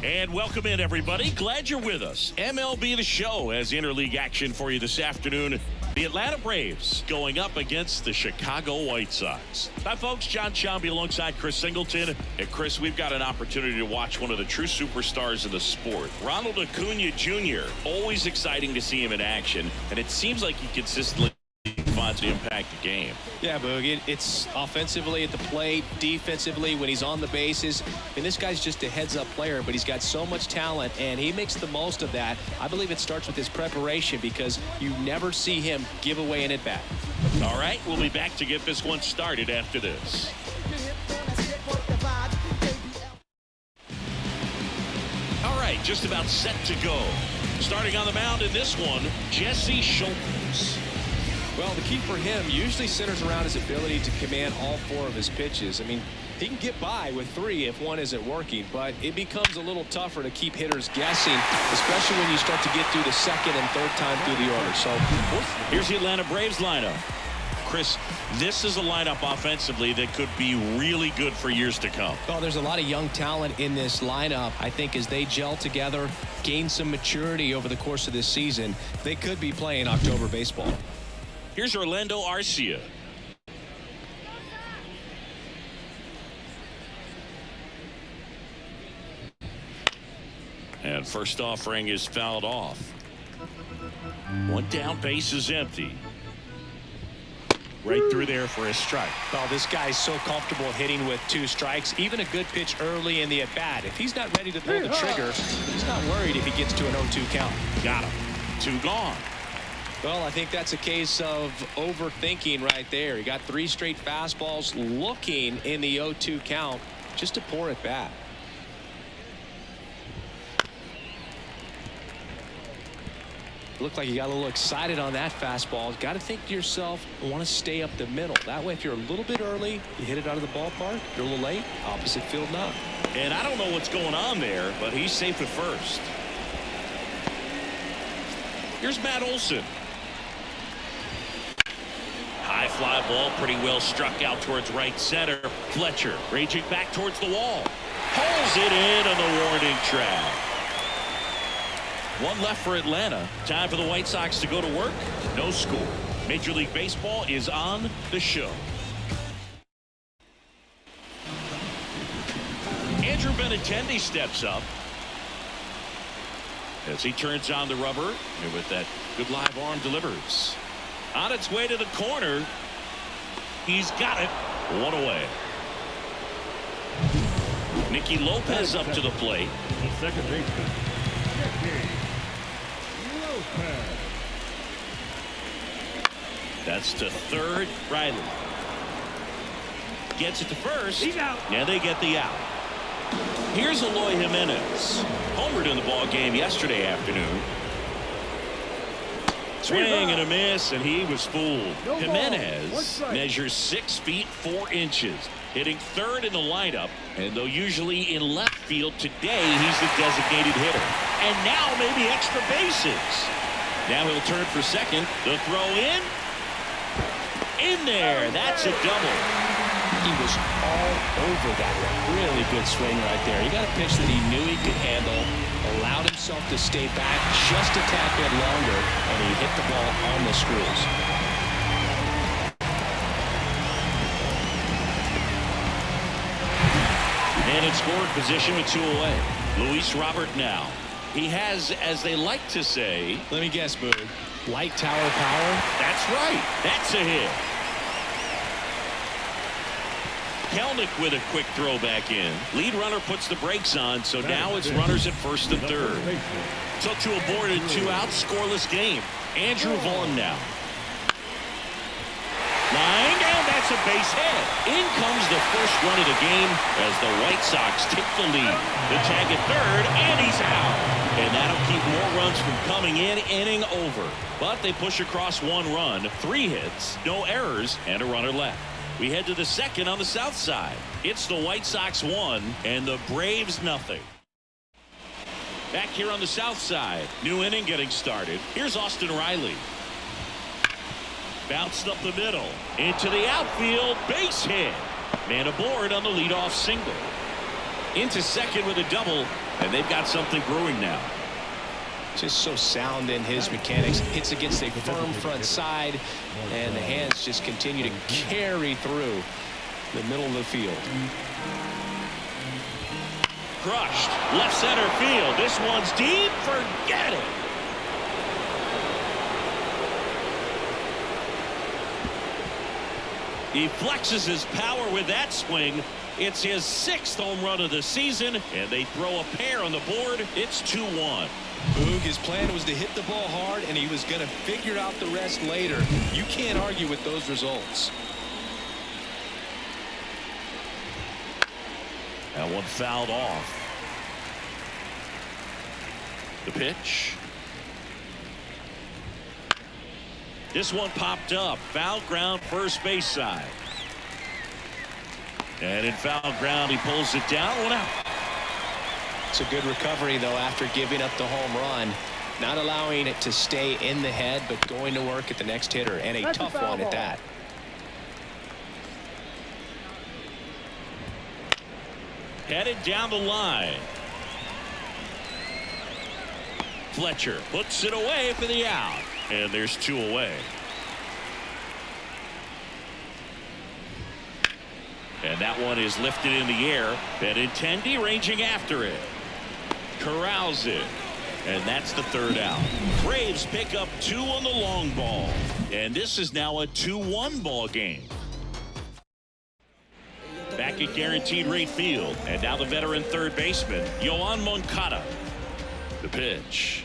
And welcome in, everybody. Glad you're with us. MLB The Show has interleague action for you this afternoon. The Atlanta Braves going up against the Chicago White Sox. Hi, folks. John Shambi alongside Chris Singleton. And, Chris, we've got an opportunity to watch one of the true superstars of the sport. Ronald Acuna Jr. Always exciting to see him in action. And it seems like he consistently finds to impact the game. Yeah, Boog, it's offensively at the plate, defensively when he's on the bases. And this guy's just a heads-up player, but he's got so much talent, and he makes the most of that. I believe it starts with his preparation because you never see him give away an at-bat. All right, we'll be back to get this one started after this. All right, just about set to go. Starting on the mound in this one, Jesse Schultz. Well, the key for him usually centers around his ability to command all four of his pitches. I mean, he can get by with three if one isn't working, but it becomes a little tougher to keep hitters guessing, especially when you start to get through the second and third time through the order. So here's the Atlanta Braves lineup. Chris, this is a lineup offensively that could be really good for years to come. Well, there's a lot of young talent in this lineup. I think as they gel together, gain some maturity over the course of this season, they could be playing October baseball. Here's Orlando Arcia. And first offering is fouled off. One down, base is empty. Right through there for a strike. Well, this guy's so comfortable hitting with two strikes. Even a good pitch early in the at-bat. If he's not ready to pull the trigger, he's not worried if he gets to an 0-2 count. Got him. Two gone. Well, I think that's a case of overthinking right there. He got three straight fastballs looking in the 0-2 count. Just a poor at bat. Looked like you got a little excited on that fastball. Got to think to yourself, I want to stay up the middle. That way, if you're a little bit early, you hit it out of the ballpark. If you're a little late, opposite field not. And I don't know what's going on there, but he's safe at first. Here's Matt Olson. High fly ball, pretty well struck out towards right center. Fletcher raging back towards the wall. Pulls it in on the warning track. One left for Atlanta. Time for the White Sox to go to work. No score. Major League Baseball is on the show. Andrew Benintendi steps up as he turns on the rubber, and with that good live arm delivers. On its way to the corner. He's got it. One away. Nicky Lopez up to the plate. The second baseman, Nicky Lopez. That's to third. Riley gets it to first. He's out. Yeah, they get the out. Here's Eloy Jimenez. Homered in the ball game yesterday afternoon. Swing and a miss, and he was fooled. Jimenez measures 6 feet 4 inches, hitting third in the lineup, and though usually in left field, today he's the designated hitter. And now maybe extra bases. Now he'll turn for second. The throw in there. That's a double. He was all over that one. Really good swing right there. He got a pitch that he knew he could handle, allowed himself to stay back just a tad bit longer, and he hit the ball on the screws. And in scoring position with 2 away. Luis Robert now. He has, as they like to say, let me guess, Boog, light tower power. That's right. That's a hit. Kelnick with a quick throw back in. Lead runner puts the brakes on, so now it's runners at first and third. So to a board and 2 out, scoreless game. Andrew Vaughn now. Line down, that's a base hit. In comes the first run of the game as the White Sox take the lead. The tag at third, and he's out. And that'll keep more runs from coming in, inning over. But they push across 1 run, 3 hits, no errors, and a runner left. We head to the second on the south side. It's the White Sox 1 and the Braves nothing. Back here on the south side, new inning getting started. Here's Austin Riley. Bounced up the middle into the outfield, base hit. Man aboard on the leadoff single. Into second with a double, and they've got something brewing now. Just so sound in his mechanics. Hits against a firm front side, and the hands just continue to carry through the middle of the field. Crushed. Left center field. This one's deep. Forget it. He flexes his power with that swing. It's his 6th home run of the season, and they throw a pair on the board. It's 2-1. Boog, his plan was to hit the ball hard, and he was going to figure out the rest later. You can't argue with those results. That one fouled off. The pitch. This one popped up. Foul ground, first base side. And in foul ground, he pulls it down. 1 out. It's a good recovery, though, after giving up the home run. Not allowing it to stay in the head, but going to work at the next hitter, and a tough one at that. Headed down the line. Fletcher puts it away for the out. And there's 2 away. And that one is lifted in the air. Benintendi ranging after it. Corrals it. And that's the 3rd out. Braves pick up 2 on the long ball. And this is now a 2-1 ball game. Back at guaranteed rate field. And now the veteran third baseman, Yoan Moncada. The pitch.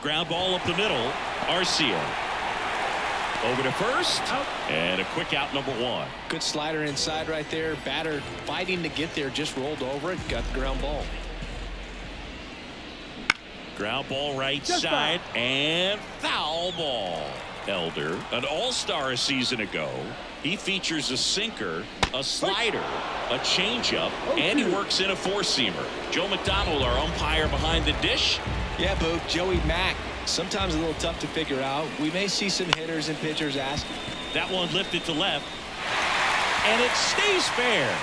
Ground ball up the middle. Arcia. Over to first. And a quick out, number 1. Good slider inside right there. Batter fighting to get there. Just rolled over it. Got the ground ball. Ground ball right side. And foul ball. Elder, an all-star a season ago. He features a sinker, a slider, a changeup, and he works in a 4-seamer. Joe McDonald, our umpire behind the dish. Yeah, Boog, Joey Mack. Sometimes a little tough to figure out. We may see some hitters and pitchers ask. That one lifted to left. And it stays fair.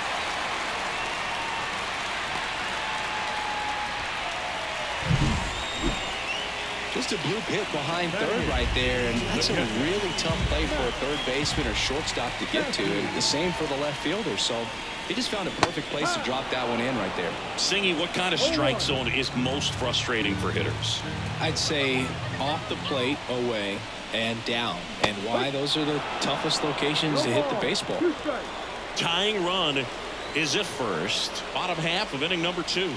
Just a bloop hit behind third right there, and that's a really tough play for a third baseman or shortstop to get to, and the same for the left fielder. So he just found a perfect place to drop that one in right there. Singy, what kind of strike zone is most frustrating for hitters? I'd say off the plate, away, and down. And why? Those are the toughest locations to hit the baseball. Tying run is at first. Bottom half of inning number 2.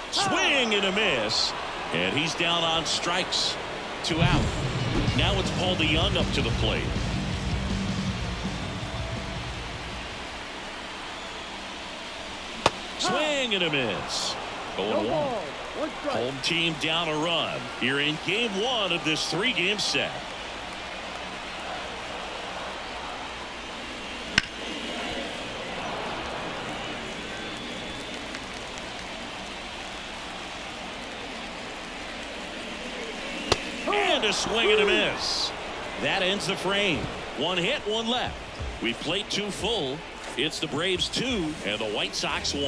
Swing and a miss. And he's down on strikes. 2 out. Now it's Paul DeYoung up to the plate. Swing and a miss. 0-1. Home team down a run here in game 1 of this 3-game set. And a swing and a miss. That ends the frame. 1 hit, 1 left. We played 2 full. It's the Braves 2 and the White Sox 1.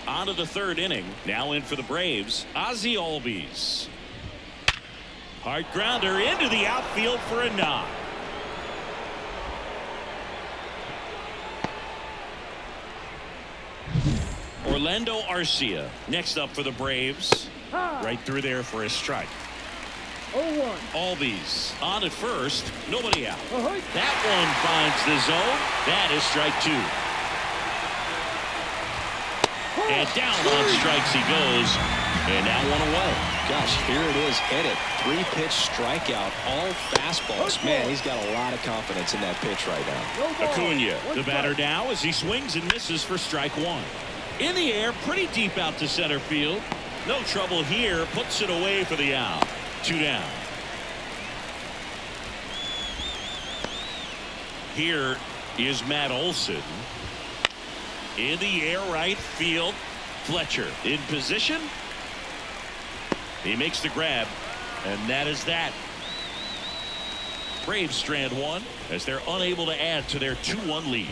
On to the 3rd inning. Now in for the Braves, Ozzie Albies. Hard grounder into the outfield for a knock. Orlando Arcia next up for the Braves. Right through there for a strike. 0-1. Albies on at first. Nobody out. That one finds the zone. That is strike 2. And down on strikes he goes. And now 1 away. Gosh, here it is. Hit it. 3-pitch strikeout. All fastballs. Man, he's got a lot of confidence in that pitch right now. Acuna, the batter now as he swings and misses for strike 1. In the air, pretty deep out to center field. No trouble here. Puts it away for the out. 2 down. Here is Matt Olson. In the air, right field. Fletcher in position. He makes the grab, and that is that. Braves strand one as they're unable to add to their 2-1 lead.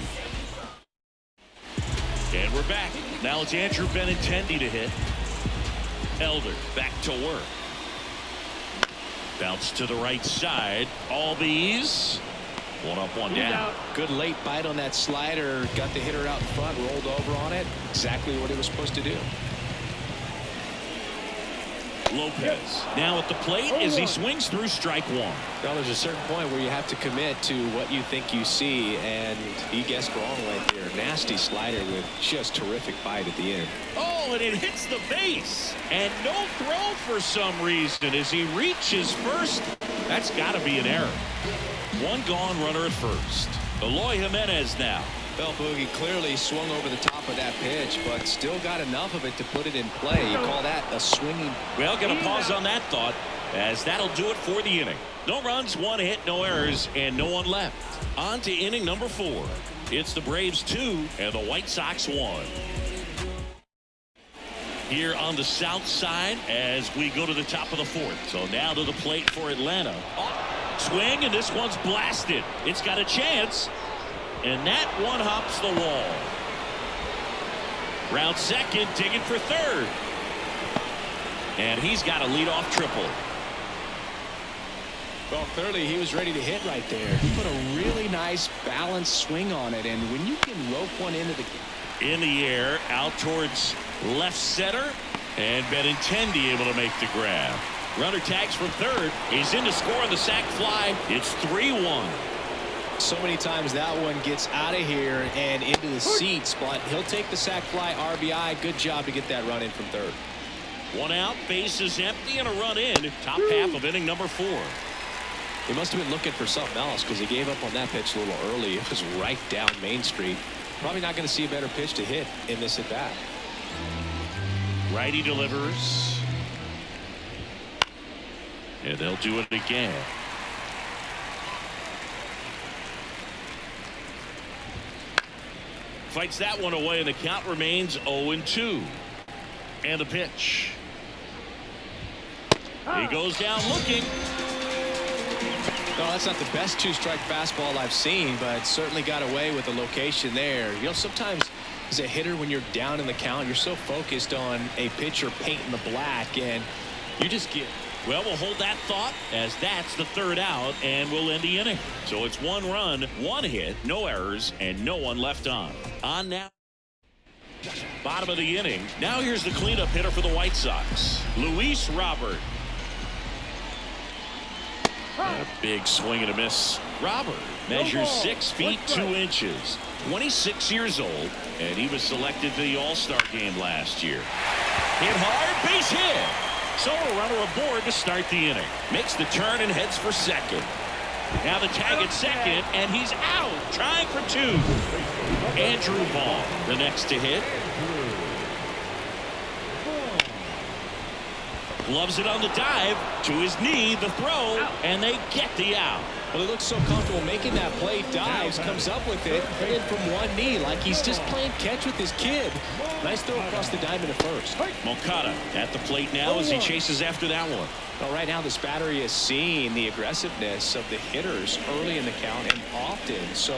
And we're back. Now it's Andrew Benintendi to hit. Elder back to work. Bounce to the right side. Albies. One up, one down. Good late bite on that slider. Got the hitter out in front, rolled over on it. Exactly what he was supposed to do. Lopez now at the plate as he swings through strike one. Well, there's a certain point where you have to commit to what you think you see, and he guessed wrong right there. Nasty slider with just terrific bite at the end. Oh, and it hits the base. And no throw for some reason as he reaches first. That's got to be an error. One gone runner at first. Eloy Jimenez now. Well, Boogie clearly swung over the top of that pitch, but still got enough of it to put it in play. You call that a swinging. Well, going to pause on that thought, as that'll do it for the inning. No runs, one hit, no errors, and no one left. On to inning number 4. It's the Braves 2 and the White Sox 1. Here on the south side as we go to the top of the 4th. So now to the plate for Atlanta. Oh, swing, and this one's blasted. It's got a chance. And that one hops the wall. Round second, digging for third. And he's got a leadoff triple. Well, clearly he was ready to hit right there. He put a really nice balanced swing on it, and when you can rope one into the in the air out towards left center, and Benintendi able to make the grab. Runner tags from third. He's in to score on the sac fly. It's 3-1. So many times that one gets out of here and into the seats, but he'll take the sac fly RBI. Good job to get that run in from third. One out, bases empty, and a run in. Top half of inning number 4. He must have been looking for something else because he gave up on that pitch a little early. It was right down Main Street. Probably not going to see a better pitch to hit in this at bat. Righty delivers. And they'll do it again. Fights that one away, and the count remains 0-2. And the pitch. He goes down looking. No, that's not the best two-strike fastball I've seen, but certainly got away with the location there. You know, sometimes as a hitter, when you're down in the count, you're so focused on a pitcher painting the black, and you just get. Well, we'll hold that thought as that's the third out, and we'll end the inning. So it's 1 run, 1 hit, no errors, and no one left on. On now. Bottom of the inning. Now here's the cleanup hitter for the White Sox, Luis Robert. And a big swing and a miss. Robert measures 6 feet 2 inches, 26 years old, and he was selected to the All-Star game last year. Hit hard, base hit. So a runner aboard to start the inning. Makes the turn and heads for second. Now the tag at second, and he's out, trying for 2. Andrew Vaughn, the next to hit. Gloves it on the dive, to his knee, the throw, and they get the out. Well, he looks so comfortable making that play, dives, comes up with it, and then from one knee, like he's just playing catch with his kid. Nice throw across the diamond at first. Moncada at the plate now as he chases after that one. Well, right now this battery is seeing the aggressiveness of the hitters early in the count and often. So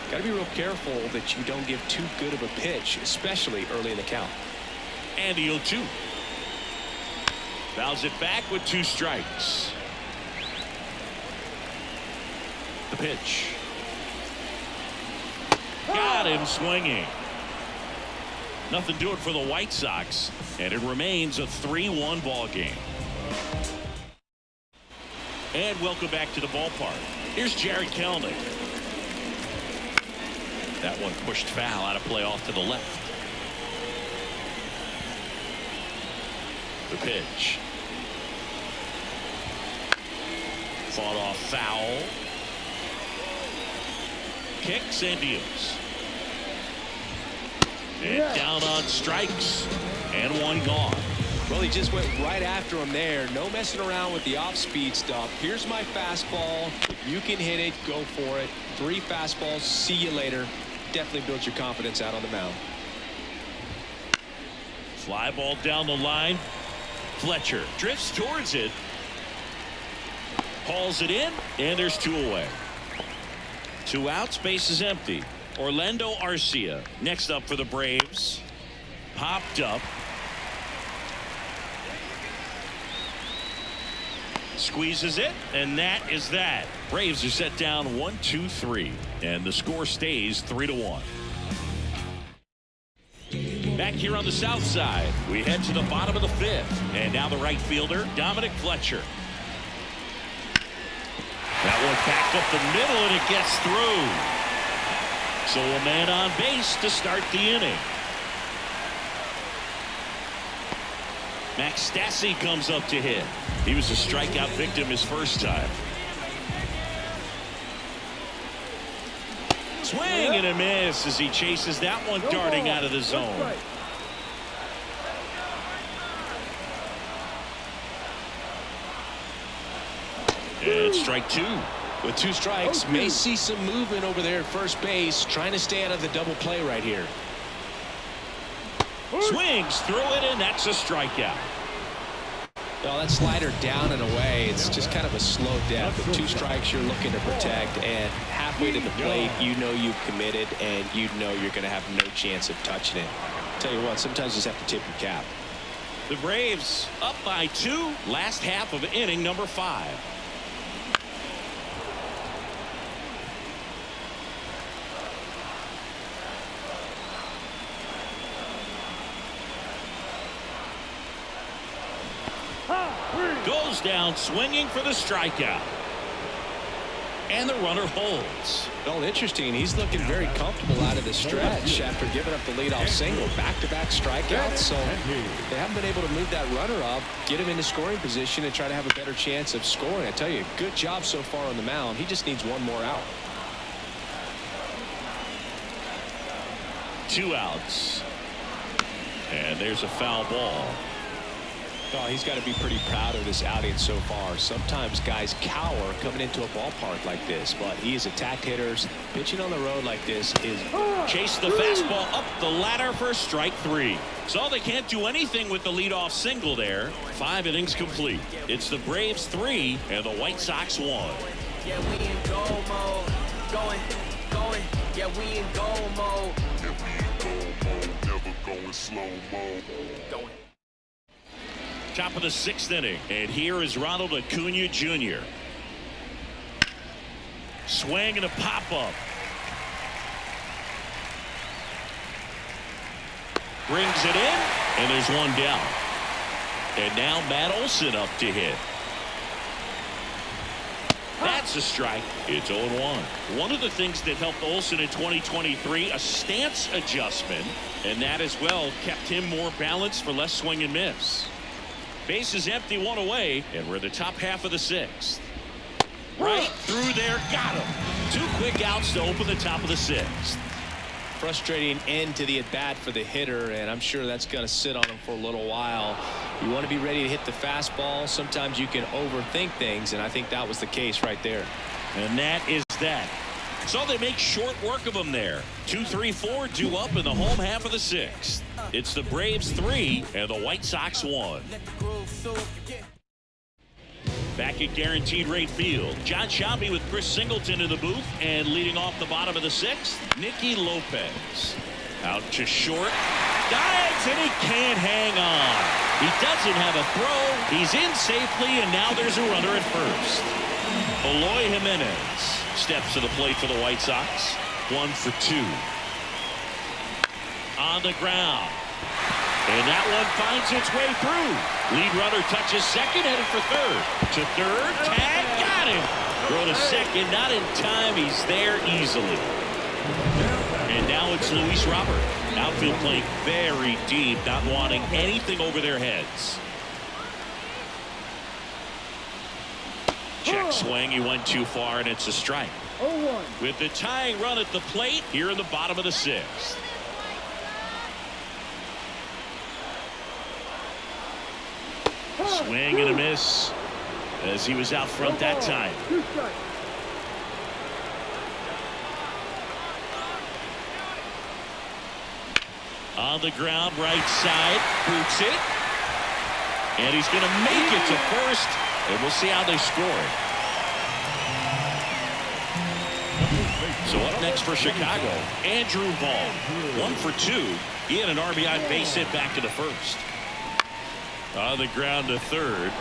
got to be real careful that you don't give too good of a pitch, especially early in the count. And the 0-2. Fouls it back with 2 strikes. The pitch. Got him swinging. Nothing to it for the White Sox, and it remains a 3-1 ball game. And welcome back to the ballpark. Here's Jared Kelenic. That one pushed foul, out of play off to the left. The pitch. Fought off foul. Kicks and deals. And down on strikes. And 1 gone. Well, he just went right after him there. No messing around with the off-speed stuff. Here's my fastball. If you can hit it, go for it. 3 fastballs. See you later. Definitely builds your confidence out on the mound. Fly ball down the line. Fletcher drifts towards it. Hauls it in, and there's 2 away. 2 outs, base is empty. Orlando Arcia next up for the Braves. Popped up. Squeezes it, and that is that. Braves are set down 1-2-3, and the score stays 3-1. Back here on the south side, we head to the bottom of the 5th, and now the right fielder, Dominic Fletcher. That one back up the middle, and it gets through. So a man on base to start the inning. Max Stassi comes up to hit. He was a strikeout victim his first time. Swing and a miss as he chases that one darting out of the zone. And strike 2. With 2 strikes, may see some movement over there at first base, trying to stay out of the double play right here. Swings through it, and that's a strikeout. Well, that slider down and away, it's just kind of a slow death. With 2 strikes, you're looking to protect, and halfway to the plate, you know you've committed, and you know you're going to have no chance of touching it. Tell you what, sometimes you just have to tip your cap. The Braves up by 2, last half of inning number 5. Goes down swinging for the strikeout. And the runner holds. Well, interesting. He's looking very comfortable out of the stretch after giving up the leadoff single. Back-to-back strikeouts. So they haven't been able to move that runner up, get him into scoring position, and try to have a better chance of scoring. I tell you, good job so far on the mound. He just needs 1 more out. 2 outs. And there's a foul ball. Oh, he's got to be pretty proud of this outing so far. Sometimes guys cower coming into a ballpark like this, but he has attacked hitters. Pitching on the road like this is... Chase the fastball up the ladder for strike 3. So they can't do anything with the leadoff single there. 5 innings complete. It's the Braves 3 and the White Sox 1. Yeah, we in goal mode. Going. Yeah, we in goal mode. Never going slow mode. Going. Top of the 6th inning, and here is Ronald Acuna Jr. Swing and a pop-up. Brings it in, and there's 1 down. And now Matt Olson up to hit. That's a strike. It's 0-1. One of the things that helped Olson in 2023, a stance adjustment, and that as well kept him more balanced for less swing and miss. Base is empty, 1 away, and we're in the top half of the 6th. Right through there, got him. 2 quick outs to open the top of the 6th. Frustrating end to the at-bat for the hitter, and I'm sure that's going to sit on him for a little while. You want to be ready to hit the fastball. Sometimes you can overthink things, and I think that was the case right there. And that is that. So they make short work of him there. 2-3-4 due up in the home half of the 6th. It's the Braves 3 and the White Sox 1. Back at Guaranteed Rate Field, John Shelby with Chris Singleton in the booth, and leading off the bottom of the 6th, Nicky Lopez. Out to short. Dives, and he can't hang on. He doesn't have a throw. He's in safely, and now there's a runner at first. Eloy Jimenez steps to the plate for the White Sox. 1 for 2. On the ground. And that one finds its way through. Lead runner touches second, headed for third. To third, tag, got him. Throw to second, not in time. He's there easily. And now it's Luis Robert. Outfield playing very deep, not wanting anything over their heads. Check swing, he went too far, and it's a strike. 0-1. With the tying run at the plate here in the bottom of the 6th. Swing and a miss as he was out front that time. 2 strikes. On the ground, right side, boots it. And he's going to make it to first. And we'll see how they score it. So up next for Chicago, Andrew Vaughn. 1 for 2. He had an RBI base hit back to the first. On the ground to third.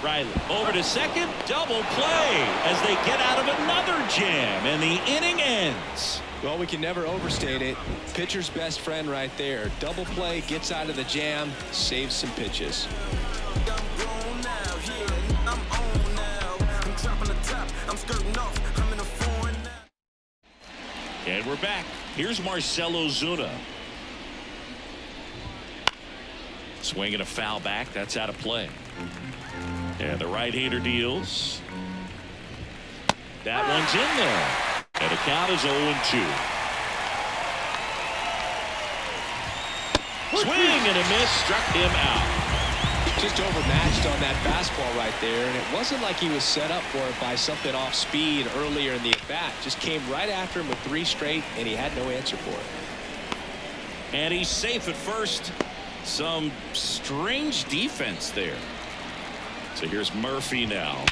Riley over to second. Double play as they get out of another jam. And the inning ends. Well, we can never overstate it. Pitcher's best friend right there. Double play, gets out of the jam, saves some pitches. And we're back. Here's Marcell Ozuna. Swinging a foul back. That's out of play. And the right-hander deals. That one's in there. And the count is 0-2. Swing and a miss. Struck him out. Just overmatched on that fastball right there, and it wasn't like he was set up for it by something off speed earlier in the at-bat. Just came right after him with 3 straight, and he had no answer for it. And he's safe at first. Some strange defense there. So here's Murphy now.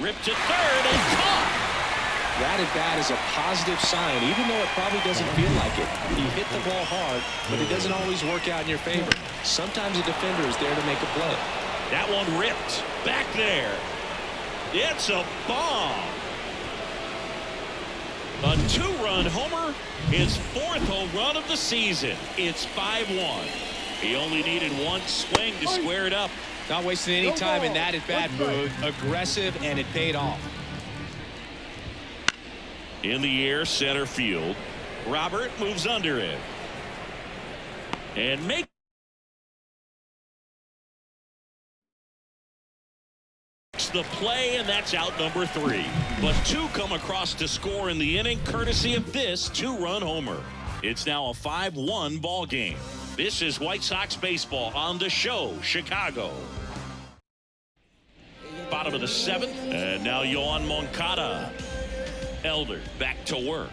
Ripped to third and caught. That at bat is a positive sign, even though it probably doesn't feel like it. You hit the ball hard, but it doesn't always work out in your favor. Sometimes a defender is there to make a play. That one ripped back there. It's a bomb. A 2-run homer, his 4th home run of the season. It's 5-1. He only needed 1 swing to square it up. Not wasting any time in that at bat mode. Aggressive, and it paid off. In the air, center field. Robert moves under it. And makes the play, and that's out number 3. But 2 come across to score in the inning, courtesy of this 2-run homer. It's now a 5-1 ball game. This is White Sox baseball on the show, Chicago. Bottom of the 7th, and now Yoan Moncada. Elder back to work.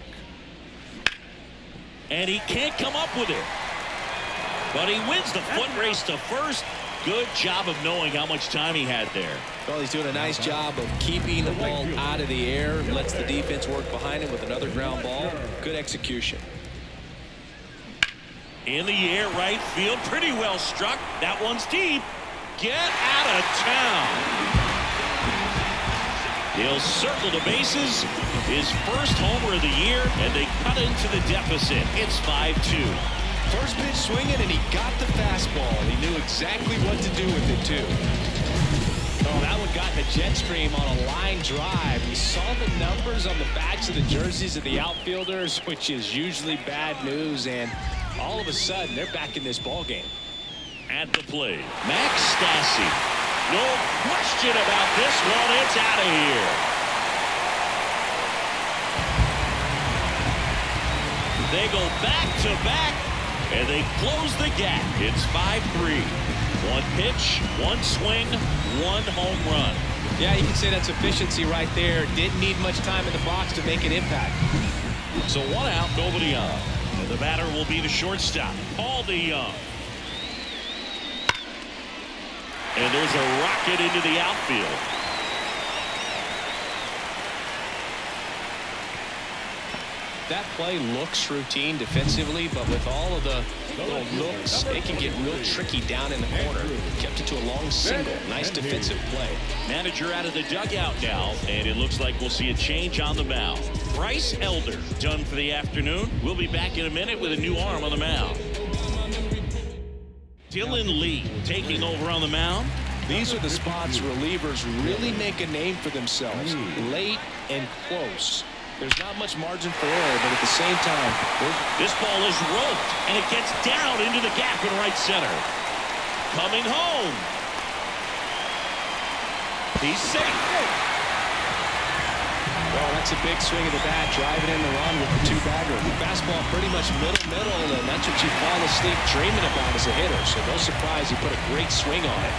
And he can't come up with it. But he wins the foot race to first. Good job of knowing how much time he had there. Well, he's doing a nice job of keeping the ball out of the air. Lets the defense work behind him with another ground ball. Good execution. In the air, right field. Pretty well struck. That one's deep. Get out of town. He'll circle the bases. His first homer of the year, and they cut into the deficit. It's 5-2. First pitch swinging, and he got the fastball. He knew exactly what to do with it, too. Oh, that one got in the jet stream on a line drive. He saw the numbers on the backs of the jerseys of the outfielders, which is usually bad news, and all of a sudden, they're back in this ball game. At the plate, Max Stassi. No question about this one. It's out of here. They go back to back, and they close the gap. It's 5-3. 1 pitch, 1 swing, 1 home run. Yeah, you can say that's efficiency right there. Didn't need much time in the box to make an impact. So 1 out, nobody on. And the batter will be the shortstop, Paul DeYoung. And there's a rocket into the outfield. That play looks routine defensively, but with all of the little nooks, it can get real tricky down in the corner. Kept it to a long single. Nice defensive play. Manager out of the dugout now, and it looks like we'll see a change on the mound. Bryce Elder done for the afternoon. We'll be back in a minute with a new arm on the mound. Dylan Lee taking over on the mound. These are the spots relievers really make a name for themselves. Late and close. There's not much margin for error, but at the same time, this ball is roped, and it gets down into the gap in right center. Coming home. He's safe. Well, that's a big swing of the bat, driving in the run with the 2-bagger. Fastball pretty much middle, and that's what you fall asleep dreaming about as a hitter. So no surprise he put a great swing on it.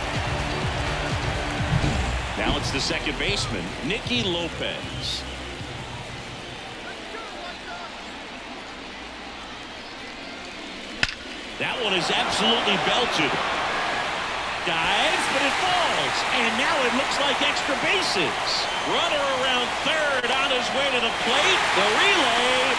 Now it's the second baseman, Nicky Lopez. That one is absolutely belted. Dives, but it falls. And now it looks like extra bases. Runner around third on his way to the plate. The relay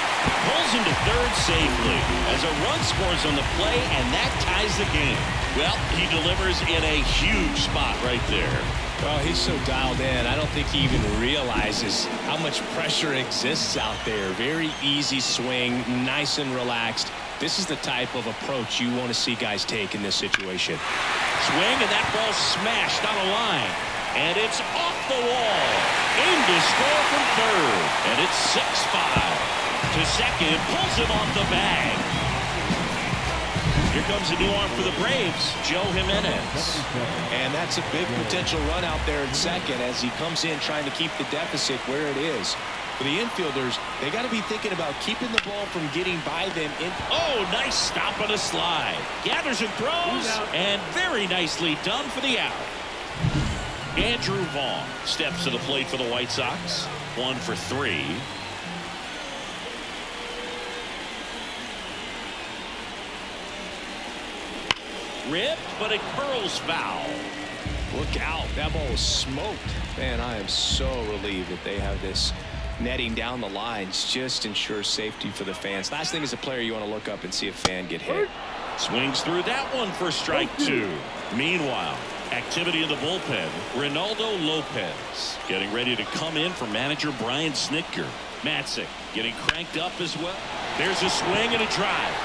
pulls him to third safely as a run scores on the play, and that ties the game. Well, he delivers in a huge spot right there. Well, he's so dialed in. I don't think he even realizes how much pressure exists out there. Very easy swing, nice and relaxed. This is the type of approach you want to see guys take in this situation. Swing, and that ball smashed on a line. And it's off the wall. In to score from third. And it's 6-5. To second, pulls him off the bag. Here comes a new arm for the Braves, Joe Jimenez. And that's a big potential run out there in second as he comes in trying to keep the deficit where it is. For the infielders, they got to be thinking about keeping the ball from getting by them. Oh, nice stop on a slide. Gathers and throws, and very nicely done for the out. Andrew Vaughn steps to the plate for the White Sox. 1 for 3. Ripped, but it curls foul. Look out. That ball was smoked. Man, I am so relieved that they have this netting down the lines. Just ensures safety for the fans. Last thing as a player, you want to look up and see a fan get hit. Swings through that one for strike 2. Meanwhile, activity in the bullpen. Ronaldo Lopez getting ready to come in for manager Brian Snitker. Matzik getting cranked up as well. There's a swing and a drive.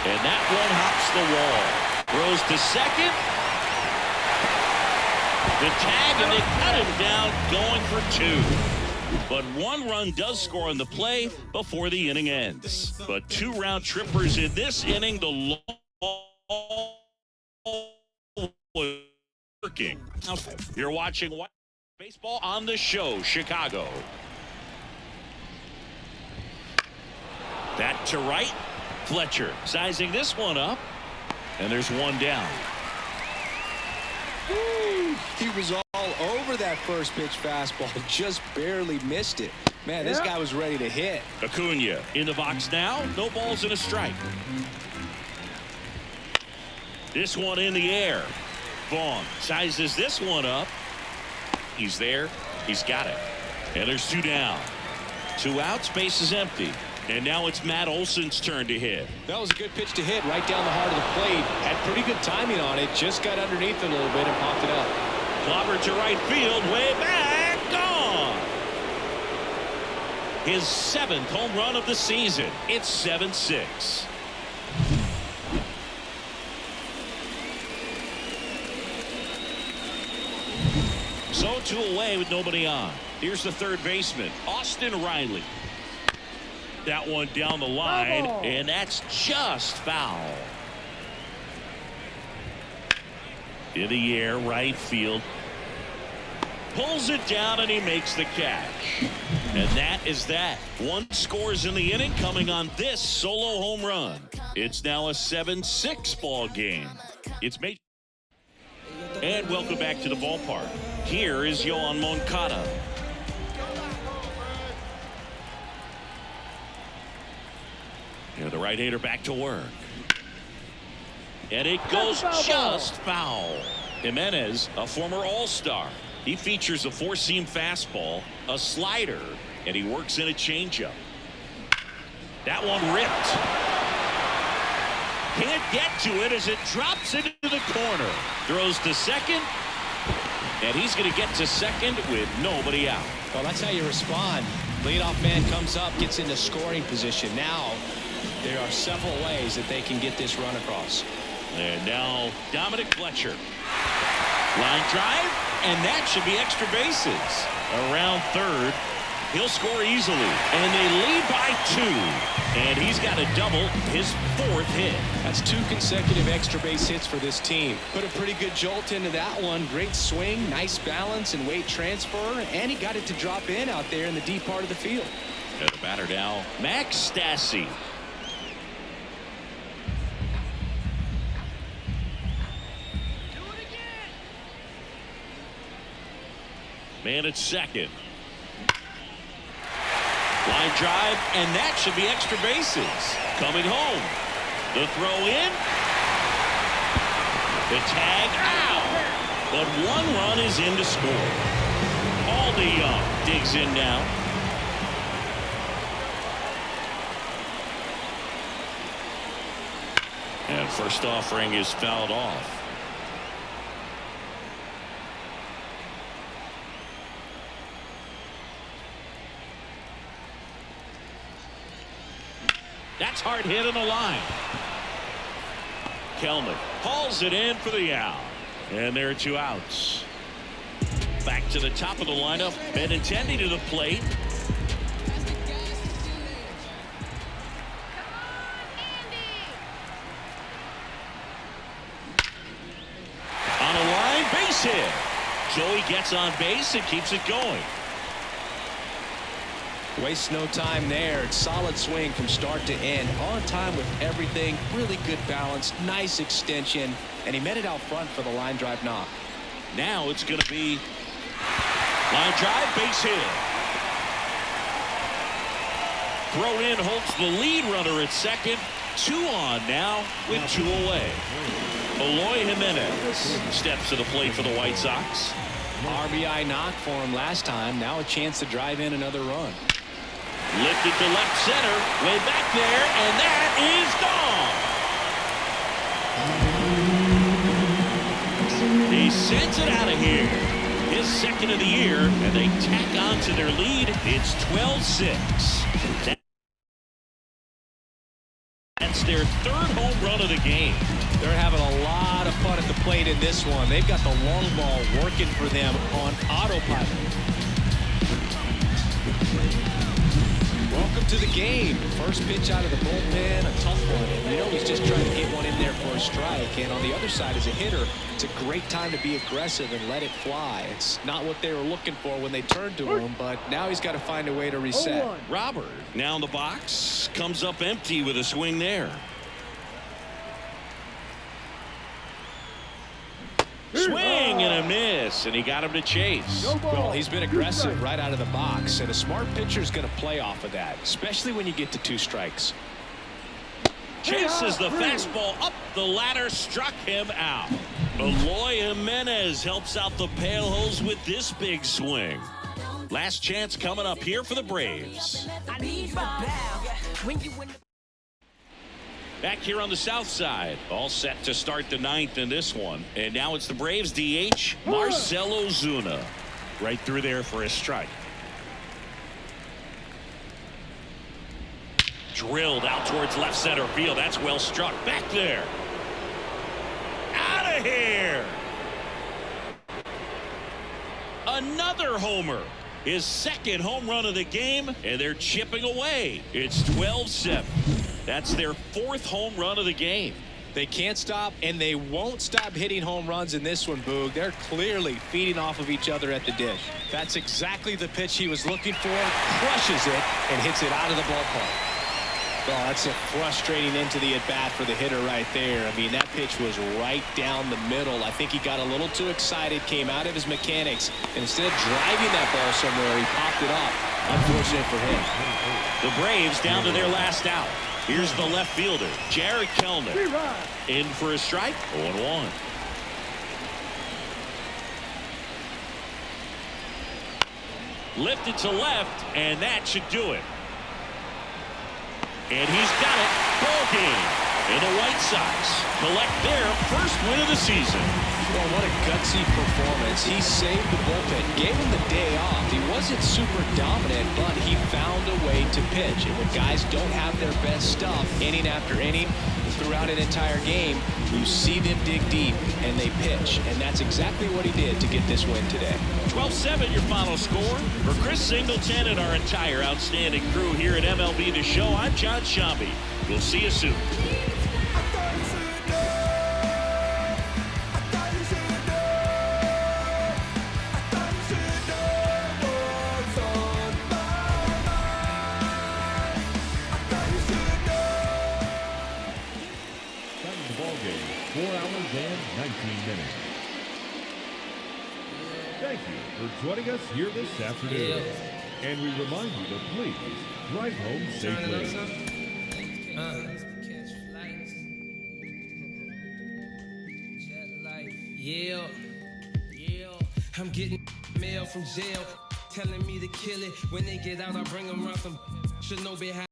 And that one hops the wall. Throws to second. The tag, and they cut him down going for 2. But 1 run does score on the play before the inning ends. But 2 round trippers in this inning. The working. You're watching White Baseball on the show, Chicago. That to right. Fletcher sizing this one up. And there's 1 down. He was all over that first pitch fastball. Just barely missed it. Man, this guy was ready to hit. Acuna in the box now. No balls and a strike. This one in the air. Vaughn sizes this one up. He's there. He's got it. And there's 2 down. 2 outs. Base is empty. And now it's Matt Olson's turn to hit. That was a good pitch to hit right down the heart of the plate. Had pretty good timing on it. Just got underneath it a little bit and popped it up. Clobber to right field. Way back. Gone. His 7th home run of the season. It's 7-6. So 2 away with nobody on. Here's the third baseman, Austin Riley. That one down the line, and that's just foul. In the air, right field. Pulls it down, and he makes the catch. And that is that. 1 scores in the inning coming on this solo home run. It's now a 7-6 ball game. It's made. And welcome back to the ballpark. Here is Yoan Moncada. And the right-hander back to work. And it goes just foul. Jimenez, a former All-Star. He features a 4-seam fastball, a slider, and he works in a changeup. That one ripped. Can't get to it as it drops into the corner. Throws to second. And he's going to get to second with nobody out. Well, that's how you respond. Leadoff man comes up, gets into scoring position. Now, there are several ways that they can get this run across. And now, Dominic Fletcher. Line drive, and that should be extra bases. Around third. He'll score easily. And they lead by 2. And he's got a double, his 4th hit. That's 2 consecutive extra base hits for this team. Put a pretty good jolt into that one. Great swing, nice balance and weight transfer. And he got it to drop in out there in the deep part of the field. And the batter now, Max Stassi. Man at second. Line drive, and that should be extra bases. Coming home, The throw in. The tag out. But one run is in to score. Aldi Young digs in now. And first offering is fouled off. That's hard hit on the line. Kelnick hauls it in for the out. And there are 2 outs. Back to the top of the lineup. Benintendi to the plate. On a line, base hit. Joey gets on base and keeps it going. Wastes no time there. Solid swing from start to end. On time with everything. Really good balance. Nice extension. And he met it out front for the line drive knock. Now it's going to be line drive, base hit. Throw in holds the lead runner at second. 2 on now with 2 away. Eloy Jimenez steps to the plate for the White Sox. RBI knock for him last time. Now a chance to drive in another run. Lifted to left center, way back there, and that is gone. He sends it out of here. His second of the year, and they tack on to their lead. It's 12-6. That's their 3rd home run of the game. They're having a lot of fun at the plate in this one. They've got the long ball working for them on autopilot. Welcome to the game. First pitch out of the bullpen, a tough one. And you know he's just trying to get one in there for a strike. And on the other side, as a hitter, it's a great time to be aggressive and let it fly. It's not what they were looking for when they turned to him, but now he's got to find a way to reset. Robert now in the box, comes up empty with a swing there. Swing and a miss, and he got him to chase. Well, he's been aggressive right out of the box, and a smart pitcher is going to play off of that, especially when you get to 2 strikes. Chases the fastball up the ladder, struck him out. Eloy Jimenez helps out the Pale Hose with this big swing. Last chance coming up here for the Braves. Back here on the south side, all set to start the 9th in this one. And now it's the Braves DH, Marcell Ozuna. Right through there for a strike. Drilled out towards left center field. That's well struck. Back there. Out of here. Another homer. His 2nd home run of the game, and they're chipping away. It's 12-7. That's their 4th home run of the game. They can't stop, and they won't stop hitting home runs in this one, Boog. They're clearly feeding off of each other at the dish. That's exactly the pitch he was looking for. Crushes it and hits it out of the ballpark. Well, that's a frustrating end to the at-bat for the hitter right there. I mean, that pitch was right down the middle. I think he got a little too excited, came out of his mechanics, and instead of driving that ball somewhere, he popped it off. Unfortunate for him. The Braves down to their last out. Here's the left fielder, Jared Kelnick. In for a strike, 0-1. Lifted to left, and that should do it. And he's got it. Ball game. And the White Sox collect their first win of the season. Well, what a gutsy performance. He saved the bullpen, gave him the day off. He wasn't super dominant, but he found a way to pitch. And when guys don't have their best stuff inning after inning throughout an entire game, you see them dig deep and they pitch. And that's exactly what he did to get this win today. 12-7 your final score. For Chris Singleton and our entire outstanding crew here at MLB The Show, I'm John Shambi. We'll see you soon. Thank you for joining us here this afternoon. And we remind you to please drive home safely. Yeah, yeah. I'm getting mail from jail, telling me to kill it. When they get out, I bring them around some. Should know behind.